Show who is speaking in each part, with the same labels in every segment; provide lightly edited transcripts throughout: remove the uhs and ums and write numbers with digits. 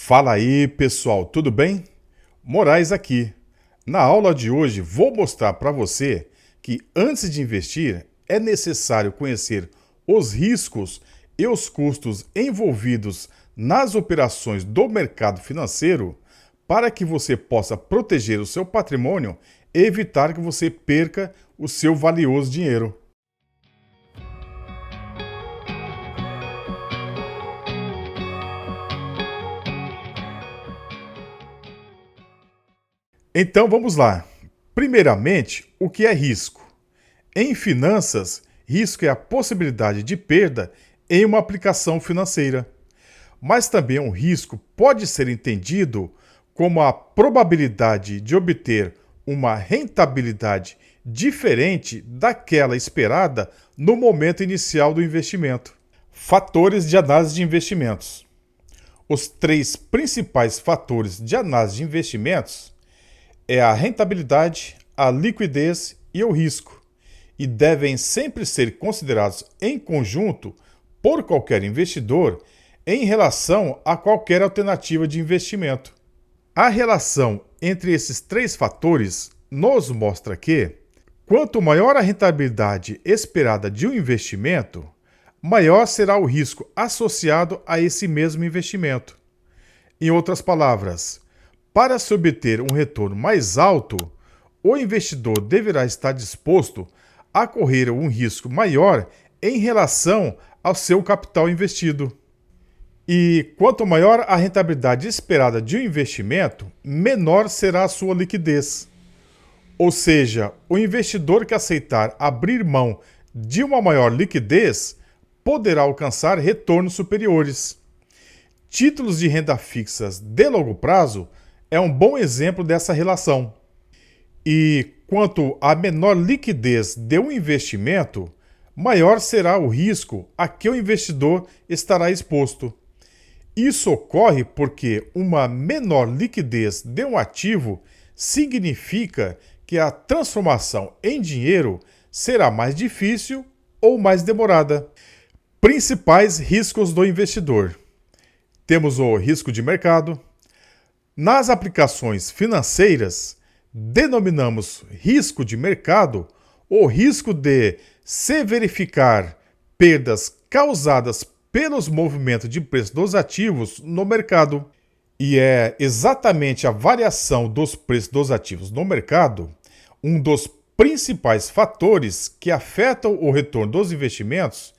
Speaker 1: Fala aí, pessoal, tudo bem? Moraes aqui. Na aula de hoje vou mostrar para você que antes de investir é necessário conhecer os riscos e os custos envolvidos nas operações do mercado financeiro para que você possa proteger o seu patrimônio e evitar que você perca o seu valioso dinheiro. Então vamos lá. Primeiramente, o que é risco? Em finanças, risco é a possibilidade de perda em uma aplicação financeira. Mas também um risco pode ser entendido como a probabilidade de obter uma rentabilidade diferente daquela esperada no momento inicial do investimento. Fatores de análise de investimentos. Os três principais fatores de análise de investimentos é a rentabilidade, a liquidez e o risco, e devem sempre ser considerados em conjunto por qualquer investidor em relação a qualquer alternativa de investimento. A relação entre esses três fatores nos mostra que, quanto maior a rentabilidade esperada de um investimento, maior será o risco associado a esse mesmo investimento. Em outras palavras, para se obter um retorno mais alto, o investidor deverá estar disposto a correr um risco maior em relação ao seu capital investido. E quanto maior a rentabilidade esperada de um investimento, menor será a sua liquidez. Ou seja, o investidor que aceitar abrir mão de uma maior liquidez poderá alcançar retornos superiores. Títulos de renda fixas de longo prazo é um bom exemplo dessa relação. E quanto a menor liquidez de um investimento, maior será o risco a que o investidor estará exposto. Isso ocorre porque uma menor liquidez de um ativo significa que a transformação em dinheiro será mais difícil ou mais demorada. Principais riscos do investidor. Temos o risco de mercado. Nas aplicações financeiras, denominamos risco de mercado o risco de se verificar perdas causadas pelos movimentos de preço dos ativos no mercado. E é exatamente a variação dos preços dos ativos no mercado um dos principais fatores que afetam o retorno dos investimentos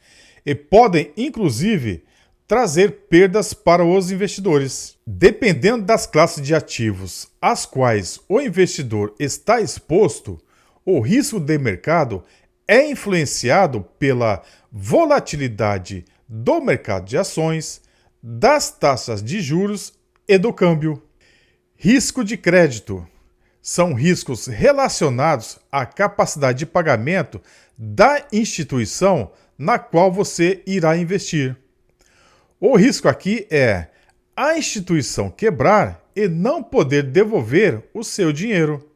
Speaker 1: e podem, inclusive, trazer perdas para os investidores. Dependendo das classes de ativos às quais o investidor está exposto, o risco de mercado é influenciado pela volatilidade do mercado de ações, das taxas de juros e do câmbio. Risco de crédito são riscos relacionados à capacidade de pagamento da instituição na qual você irá investir. O risco aqui é a instituição quebrar e não poder devolver o seu dinheiro.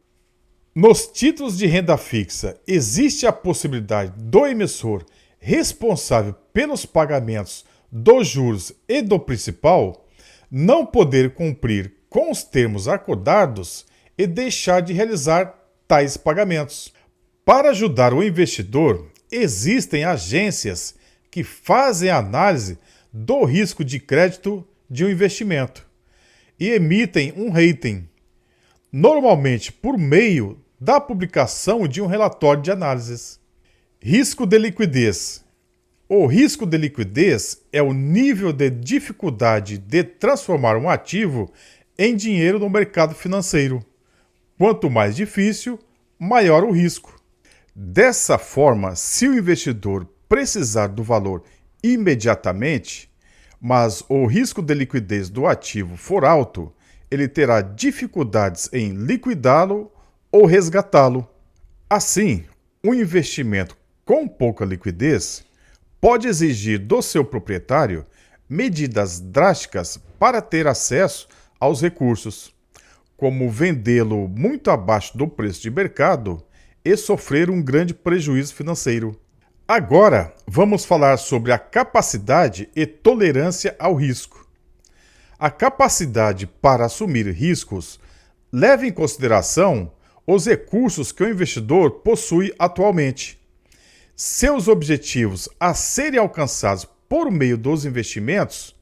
Speaker 1: Nos títulos de renda fixa, existe a possibilidade do emissor responsável pelos pagamentos dos juros e do principal não poder cumprir com os termos acordados e deixar de realizar tais pagamentos. Para ajudar o investidor, existem agências que fazem a análise do risco de crédito de um investimento e emitem um rating, normalmente por meio da publicação de um relatório de análises. Risco de liquidez. O risco de liquidez é o nível de dificuldade de transformar um ativo em dinheiro no mercado financeiro. Quanto mais difícil, maior o risco. Dessa forma, se o investidor precisar do valor imediatamente, mas o risco de liquidez do ativo for alto, ele terá dificuldades em liquidá-lo ou resgatá-lo. Assim, um investimento com pouca liquidez pode exigir do seu proprietário medidas drásticas para ter acesso aos recursos, como vendê-lo muito abaixo do preço de mercado e sofrer um grande prejuízo financeiro. Agora, vamos falar sobre a capacidade e tolerância ao risco. A capacidade para assumir riscos leva em consideração os recursos que o investidor possui atualmente, seus objetivos a serem alcançados por meio dos investimentos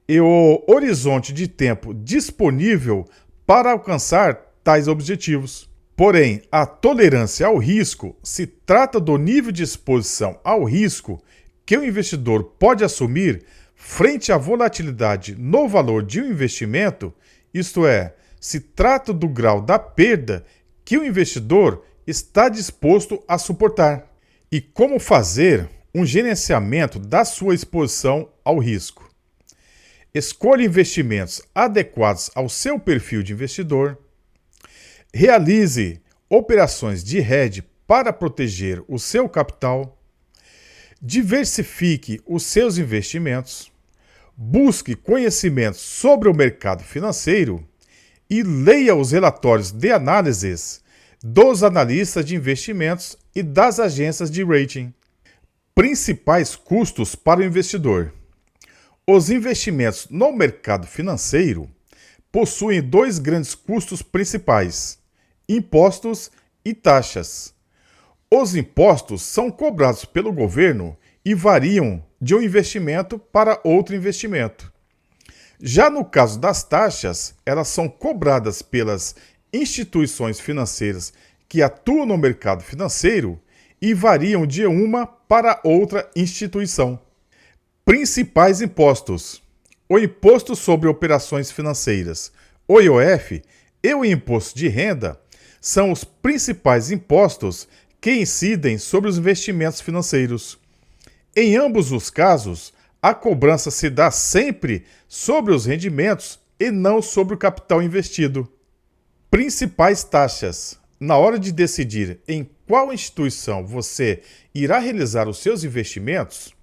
Speaker 1: e o horizonte de tempo disponível para alcançar tais objetivos. Porém, a tolerância ao risco se trata do nível de exposição ao risco que o investidor pode assumir frente à volatilidade no valor de um investimento, isto é, se trata do grau da perda que o investidor está disposto a suportar. E como fazer um gerenciamento da sua exposição ao risco. Escolha investimentos adequados ao seu perfil de investidor. Realize operações de hedge para proteger o seu capital. Diversifique os seus investimentos. Busque conhecimentos sobre o mercado financeiro e leia os relatórios de análises dos analistas de investimentos e das agências de rating. Principais custos para o investidor. Os investimentos no mercado financeiro possuem dois grandes custos principais: impostos e taxas. Os impostos são cobrados pelo governo e variam de um investimento para outro investimento. Já no caso das taxas, elas são cobradas pelas instituições financeiras que atuam no mercado financeiro e variam de uma para outra instituição. Principais impostos: o Imposto sobre Operações Financeiras, o IOF, e o Imposto de Renda são os principais impostos que incidem sobre os investimentos financeiros. Em ambos os casos, a cobrança se dá sempre sobre os rendimentos e não sobre o capital investido. Principais taxas: na hora de decidir em qual instituição você irá realizar os seus investimentos,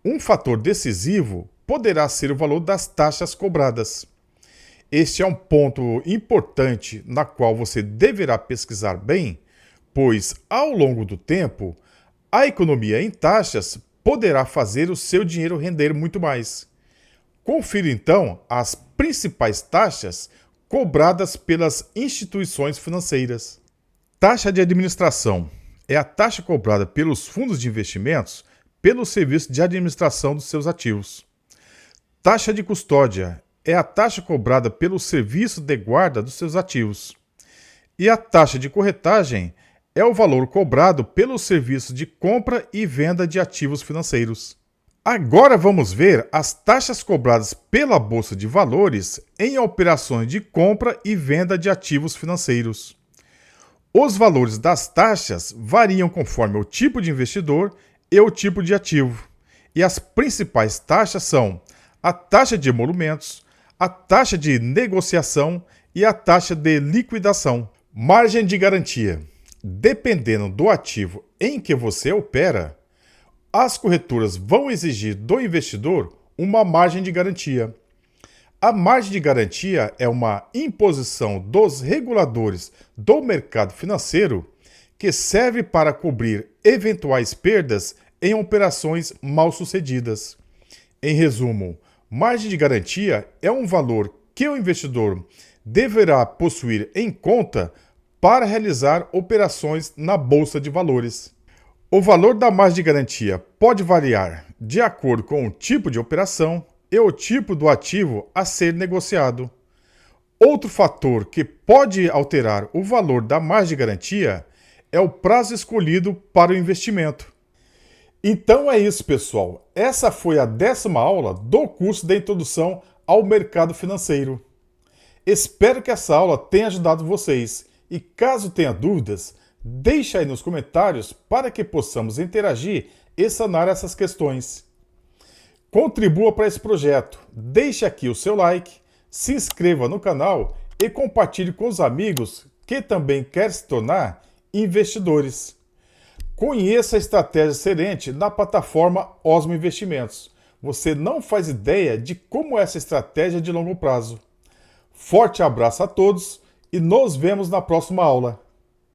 Speaker 1: um fator decisivo poderá ser o valor das taxas cobradas. Este é um ponto importante na qual você deverá pesquisar bem, pois, ao longo do tempo, a economia em taxas poderá fazer o seu dinheiro render muito mais. Confira então as principais taxas cobradas pelas instituições financeiras. Taxa de administração é a taxa cobrada pelos fundos de investimentos pelo serviço de administração dos seus ativos. Taxa de custódia é a taxa cobrada pelo serviço de guarda dos seus ativos. E a taxa de corretagem é o valor cobrado pelo serviço de compra e venda de ativos financeiros. Agora vamos ver as taxas cobradas pela Bolsa de Valores em operações de compra e venda de ativos financeiros. Os valores das taxas variam conforme o tipo de investidor e o tipo de ativo. E as principais taxas são a taxa de emolumentos, a taxa de negociação e a taxa de liquidação. Margem de garantia. Dependendo do ativo em que você opera, as corretoras vão exigir do investidor uma margem de garantia. A margem de garantia é uma imposição dos reguladores do mercado financeiro que serve para cobrir eventuais perdas em operações mal sucedidas. Em resumo, margem de garantia é um valor que o investidor deverá possuir em conta para realizar operações na Bolsa de Valores. O valor da margem de garantia pode variar de acordo com o tipo de operação e o tipo do ativo a ser negociado. Outro fator que pode alterar o valor da margem de garantia é o prazo escolhido para o investimento. Então é isso, pessoal. Essa foi a 10ª aula do curso de Introdução ao Mercado Financeiro. Espero que essa aula tenha ajudado vocês. E caso tenha dúvidas, deixe aí nos comentários para que possamos interagir e sanar essas questões. Contribua para esse projeto, deixe aqui o seu like, se inscreva no canal e compartilhe com os amigos que também querem se tornar investidores. Conheça a estratégia Serente na plataforma Osmo Investimentos. Você não faz ideia de como é essa estratégia de longo prazo. Forte abraço a todos e nos vemos na próxima aula.